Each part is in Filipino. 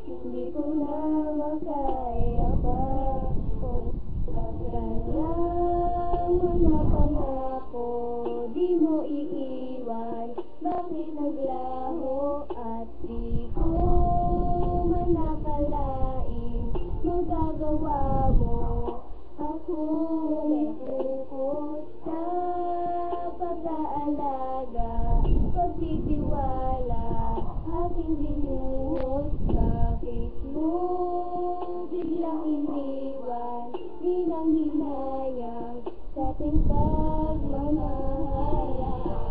Hindi ko na makaya pa. Kanyang mga pangako, di mo iiwan. Bakit naglaho at di ko man nakalain magagawa mo? Ako ikukot sa pag-aalaga, pagtitiwala, aking binuhos. Bakit mo biglang iniwan? Hinang-hinayang sa ating pagmamahal.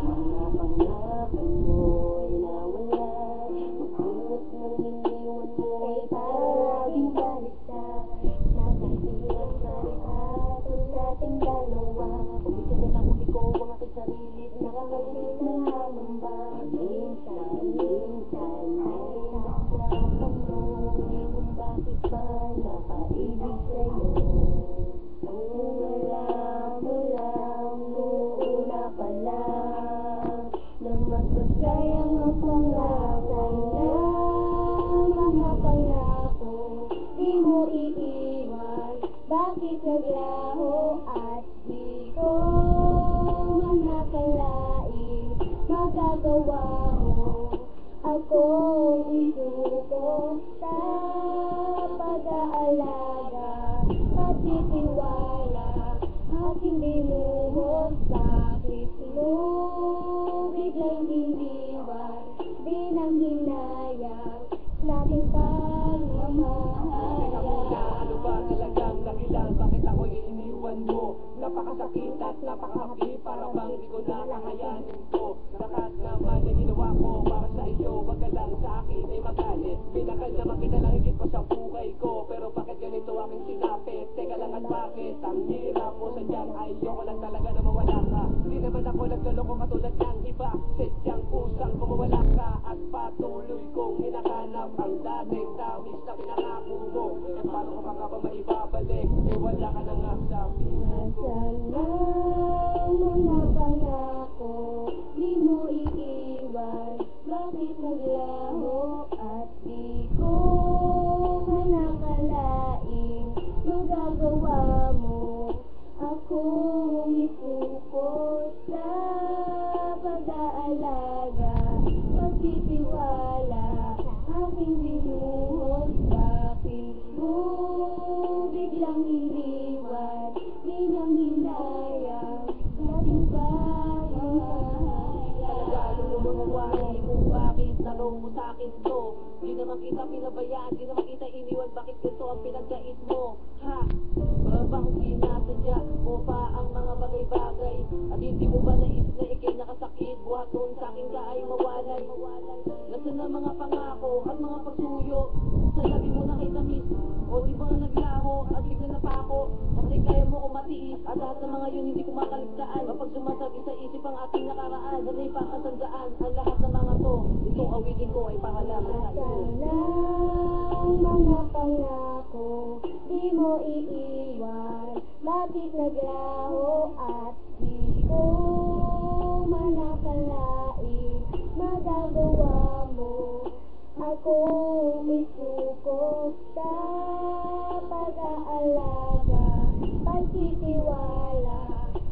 Mga panglaban mo'y nawala, magpulot ng iniwan mo'y parang balita. Nakasilang maritato sa ating dalawa. Umitin ang huli ko ang aking sarili, nakakalit na mamba. Minsan ay nasasakan mo kung bakit ba napaibig sa'yo. Kung alam mo lang noona pa lang na magbagay ang pangako na mga pangako, di mo iiwan. Bakit naglaho at di ko man nakalain magagawa mo? Akong isuko sa pag-aalaga, pagtitiwala, aking binuhos. Bakit mo biglang iniwan? Di nang hinayang sa ating pagmamahal. Ano ba talagang dahilan? Bakit ako'y iniwan mo? Napakasakit at napakahapi, para bang di ko nakakayanin to. Lahat naman na ginawa ko para sa iyo, wag ka lang sa akin ay magalit. Pinakal naman kita lang higit pa sa buhay ko, pero bakit ganito aking sinapit? Teka lang at bakit ang hirap mo? Sadyang ayoko lang talaga na mawala ka. Di naman ako nagloloko katulad ng iba, sadyang kusang kumawala ka at patuloy kong hinahanap ang dating tamis na pinangako mo. E paano ko pa ba maibabalik? E wala ka na nga sa piling ko. Nasaan ang mga pangako, di mo iiwan. Bakit naglaho at di ko man nakalain magagawa mo? Akong isuko sa pag-aalaga, pagtitiwala, aking binuhos. Bakit mo biglang iniwan? Di nang hinayang sa ating pagmamahal. Talaga mo mga wari kung bakit nagaw mo sa'kin to. Di naman kita pinabayaan, di naman kita iniwan. Bakit ganito ang pinagkait mo? Ha? Bang sinasadya mo pa ang mga bagay-bagay? At hindi mo ba naisip na ikay nakasakit? Buhat noon sa'kin ka ay mawalay. Nasaan na mga pangako at mga pagsuyo? Sa labi mo na kay tamis, o di ba naglaho at bigla na pa ako? Kasi kaya mo ko matiis at lahat ng mga yun hindi ko makaligtaan. Kapag sumasabi sa isip ang aking nakaraan, sana'y pakatandaan ang lahat ng mga to. Itong awitin ko ay para lamang sa iyo. Nasaan ang mga pangako, di mo iiwan. Bakit naglaho at di ko man nakalain magagawa mo? Akong isuko sa pag-aalaga, pagtitiwala,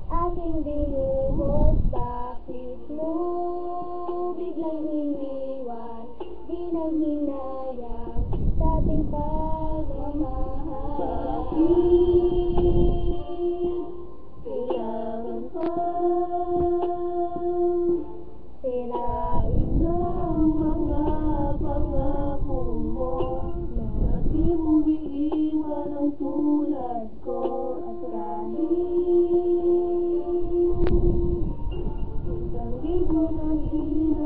aking binuhos. Bakit mo biglang iniwan? Di nang hinayang sa ating pagmamahal. Kailangan ko sirain ang mga pangako.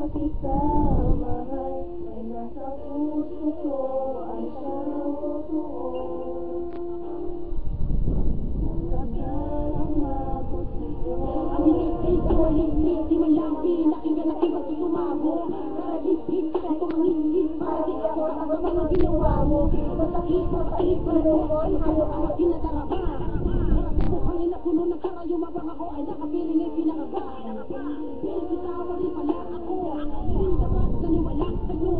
kita mahal, ay nasa puso ko ay siyang totoo. Nagkasama ko sa'yo. Ang inig ko higit, di man lang pinakinggan at iba't sumamo. Karagigit ka itong mangingit, para di ako ang mga ginawa mo. Masakit, mapait, malungkot, halo-halo, tinadarama. Mukhang inapuno ng karayo, mabang ako ay nakapiling ay pinakaba. Pinagkitawa rin pala ako, hindi naman naniwala sa'yo.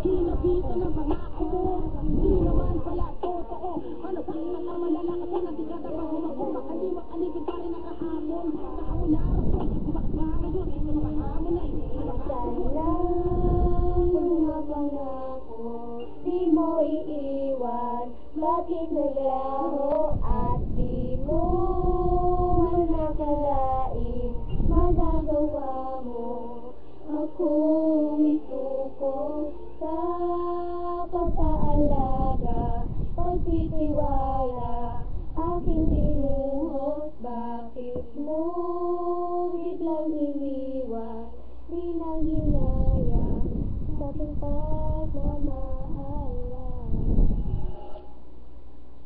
Hinabitan ang pangako mo, hindi naman pala totoo. Ano ba ang malalakas na nagkakatawa mo ako? Makaliwak, alipin pa rin ang kahapon. Kahapon na rason, bakit ba ngayon? Ito mga hamon ay Sana mga pangako, di mo iiwan. Bakit naglaho at di mo man nakalain? Magagawa mo akong isuko sa pag-aalaga, pagtitiwala.